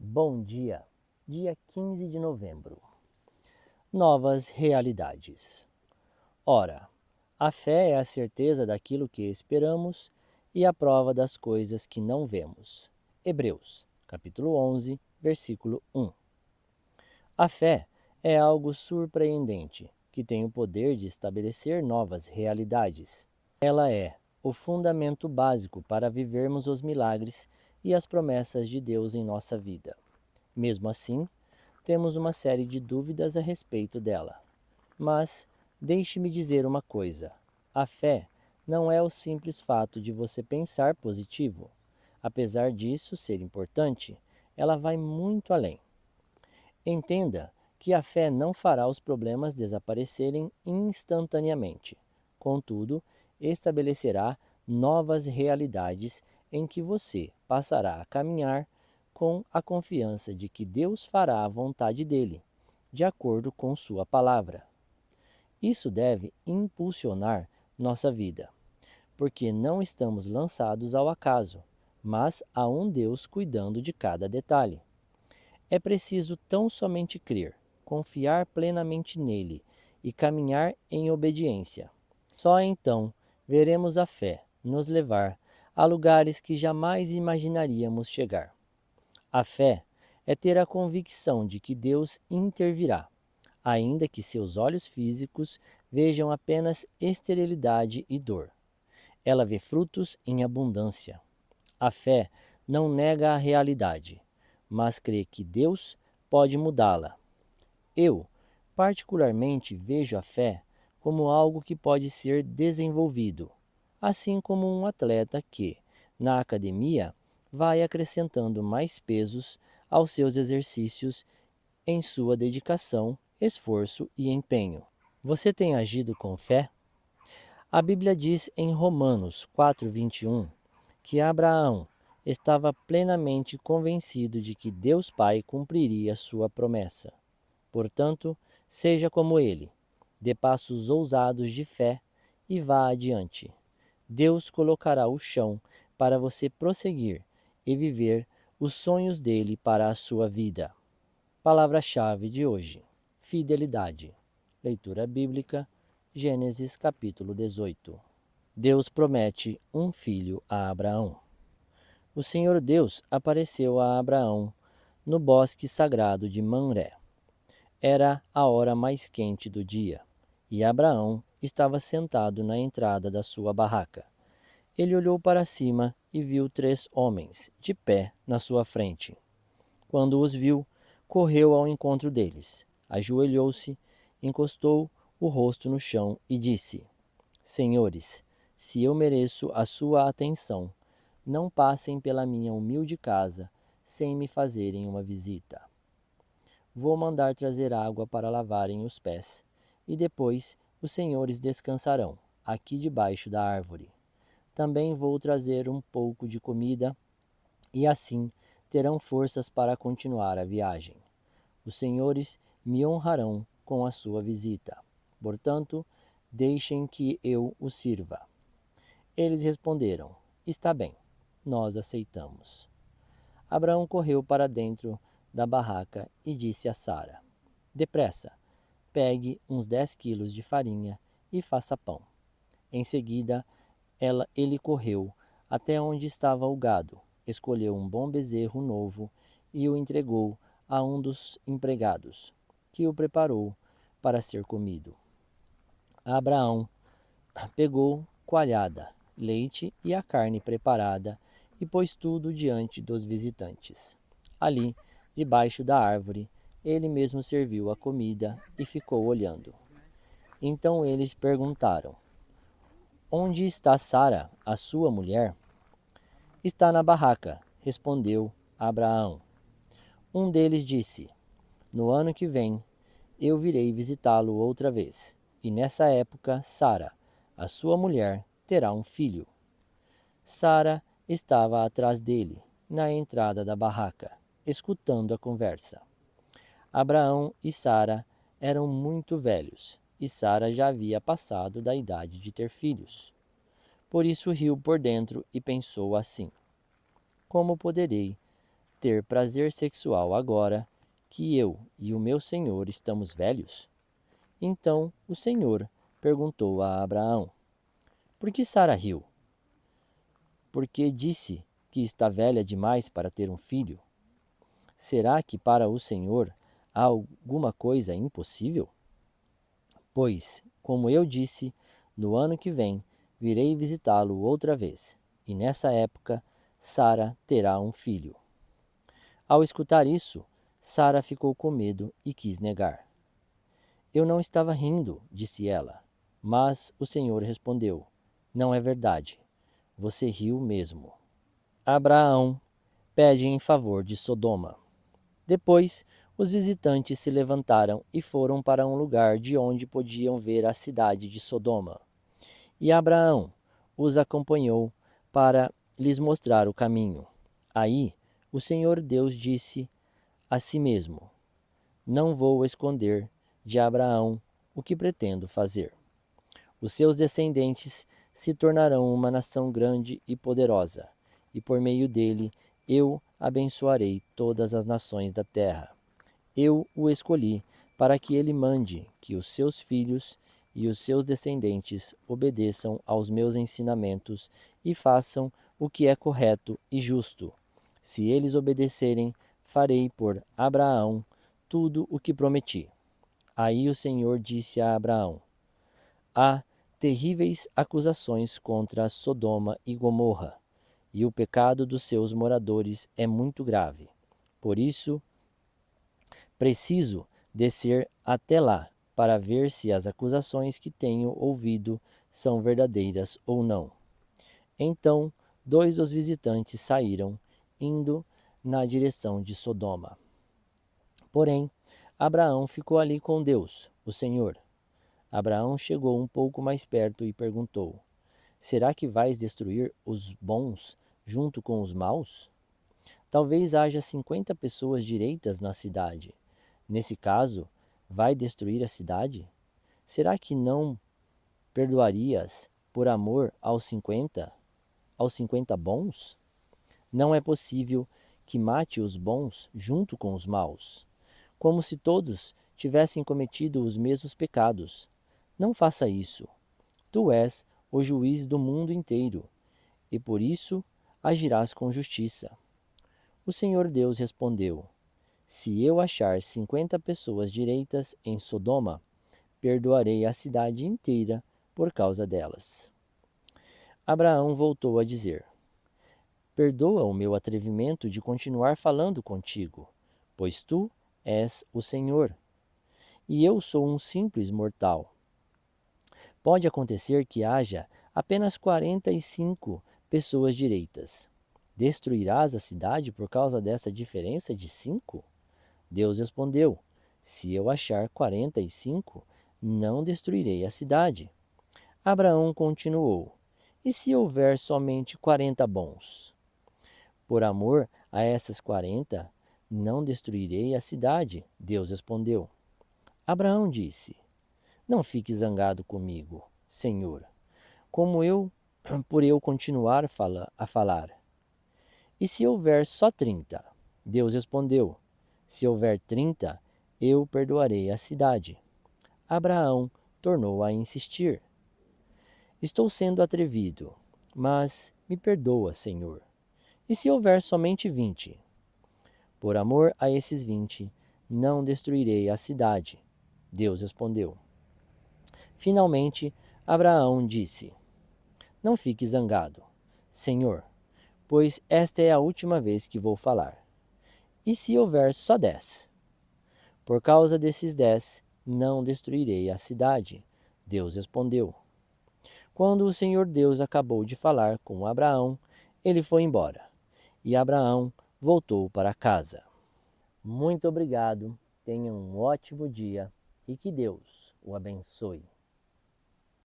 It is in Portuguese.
Bom dia, dia 15 de novembro. Novas realidades. Ora, a fé é a certeza daquilo que esperamos e a prova das coisas que não vemos. Hebreus, capítulo 11, versículo 1. A fé é algo surpreendente que tem o poder de estabelecer novas realidades. Ela é o fundamento básico para vivermos os milagres e as promessas de Deus em nossa vida. Mesmo assim, temos uma série de dúvidas a respeito dela. Mas deixe-me dizer uma coisa: a fé não é o simples fato de você pensar positivo. Apesar disso ser importante, ela vai muito além. Entenda que a fé não fará os problemas desaparecerem instantaneamente. Contudo, estabelecerá novas realidades em que você passará a caminhar com a confiança de que Deus fará a vontade dele, de acordo com sua palavra. Isso deve impulsionar nossa vida, porque não estamos lançados ao acaso, mas a um Deus cuidando de cada detalhe. É preciso tão somente crer, confiar plenamente nele e caminhar em obediência. Só então veremos a fé nos levar a lugares que jamais imaginaríamos chegar. A fé é ter a convicção de que Deus intervirá, ainda que seus olhos físicos vejam apenas esterilidade e dor. Ela vê frutos em abundância. A fé não nega a realidade, mas crê que Deus pode mudá-la. Eu, particularmente, vejo a fé como algo que pode ser desenvolvido, assim como um atleta que, na academia, vai acrescentando mais pesos aos seus exercícios em sua dedicação, esforço e empenho. Você tem agido com fé? A Bíblia diz em Romanos 4:21 que Abraão estava plenamente convencido de que Deus Pai cumpriria sua promessa. Portanto, seja como ele, dê passos ousados de fé e vá adiante. Deus colocará o chão para você prosseguir e viver os sonhos dele para a sua vida. Palavra-chave de hoje: fidelidade. Leitura bíblica, Gênesis capítulo 18. Deus promete um filho a Abraão. O Senhor Deus apareceu a Abraão no bosque sagrado de Mamré. Era a hora mais quente do dia, e Abraão estava sentado na entrada da sua barraca. Ele olhou para cima e viu 3 homens, de pé na sua frente. Quando os viu, correu ao encontro deles, ajoelhou-se, encostou o rosto no chão e disse: Senhores, se eu mereço a sua atenção, não passem pela minha humilde casa sem me fazerem uma visita. Vou mandar trazer água para lavarem os pés, e depois os senhores descansarão, aqui debaixo da árvore. Também vou trazer um pouco de comida, e assim terão forças para continuar a viagem. Os senhores me honrarão com a sua visita. Portanto, deixem que eu os sirva. Eles responderam: Está bem, nós aceitamos. Abraão correu para dentro da barraca e disse a Sara: Depressa, pegue uns 10 quilos de farinha e faça pão. Em seguida, ele correu até onde estava o gado, escolheu um bom bezerro novo e o entregou a um dos empregados, que o preparou para ser comido. Abraão pegou coalhada, leite e a carne preparada e pôs tudo diante dos visitantes. Ali, debaixo da árvore, ele mesmo serviu a comida e ficou olhando. Então eles perguntaram: Onde está Sara, a sua mulher? Está na barraca, respondeu Abraão. Um deles disse: No ano que vem, eu virei visitá-lo outra vez, e nessa época Sara, a sua mulher, terá um filho. Sara estava atrás dele, na entrada da barraca, escutando a conversa. Abraão e Sara eram muito velhos, e Sara já havia passado da idade de ter filhos. Por isso riu por dentro e pensou assim: Como poderei ter prazer sexual agora que eu e o meu senhor estamos velhos? Então o Senhor perguntou a Abraão: Por que Sara riu? Porque disse que está velha demais para ter um filho? Será que para o Senhor há alguma coisa impossível? Pois, como eu disse, no ano que vem virei visitá-lo outra vez, e nessa época Sara terá um filho. Ao escutar isso, Sara ficou com medo e quis negar. Eu não estava rindo, disse ela. Mas o Senhor respondeu: Não é verdade. Você riu mesmo. Abraão pede em favor de Sodoma. Depois, os visitantes se levantaram e foram para um lugar de onde podiam ver a cidade de Sodoma. E Abraão os acompanhou para lhes mostrar o caminho. Aí, o Senhor Deus disse a si mesmo: Não vou esconder de Abraão o que pretendo fazer. Os seus descendentes se tornarão uma nação grande e poderosa, e por meio dele eu abençoarei todas as nações da terra. Eu o escolhi para que ele mande que os seus filhos e os seus descendentes obedeçam aos meus ensinamentos e façam o que é correto e justo. Se eles obedecerem, farei por Abraão tudo o que prometi. Aí o Senhor disse a Abraão: Há terríveis acusações contra Sodoma e Gomorra, e o pecado dos seus moradores é muito grave. Por isso, preciso descer até lá para ver se as acusações que tenho ouvido são verdadeiras ou não. Então, dois dos visitantes saíram, indo na direção de Sodoma. Porém, Abraão ficou ali com Deus, o Senhor. Abraão chegou um pouco mais perto e perguntou: Será que vais destruir os bons junto com os maus? Talvez haja 50 pessoas direitas na cidade. Nesse caso, vai destruir a cidade? Será que não perdoarias por amor aos 50 bons? Não é possível que mate os bons junto com os maus, como se todos tivessem cometido os mesmos pecados. Não faça isso. Tu és o juiz do mundo inteiro, e por isso agirás com justiça. O Senhor Deus respondeu: Se eu achar 50 pessoas direitas em Sodoma, perdoarei a cidade inteira por causa delas. Abraão voltou a dizer: Perdoa o meu atrevimento de continuar falando contigo, pois tu és o Senhor, e eu sou um simples mortal. Pode acontecer que haja apenas 45 pessoas direitas. Destruirás a cidade por causa dessa diferença de 5? Deus respondeu: Se eu achar 45, não destruirei a cidade. Abraão continuou: E se houver somente 40 bons? Por amor a essas 40, não destruirei a cidade. Deus respondeu. Abraão disse: Não fique zangado comigo, Senhor, como eu, por eu continuar a falar. E se houver só 30? Deus respondeu: Se houver 30, eu perdoarei a cidade. Abraão tornou a insistir: Estou sendo atrevido, mas me perdoa, Senhor. E se houver somente 20? Por amor a esses 20, não destruirei a cidade. Deus respondeu. Finalmente, Abraão disse: Não fique zangado, Senhor, pois esta é a última vez que vou falar. E se houver só 10? Por causa desses 10, não destruirei a cidade. Deus respondeu. Quando o Senhor Deus acabou de falar com Abraão, ele foi embora, e Abraão voltou para casa. Muito obrigado, tenha um ótimo dia e que Deus o abençoe.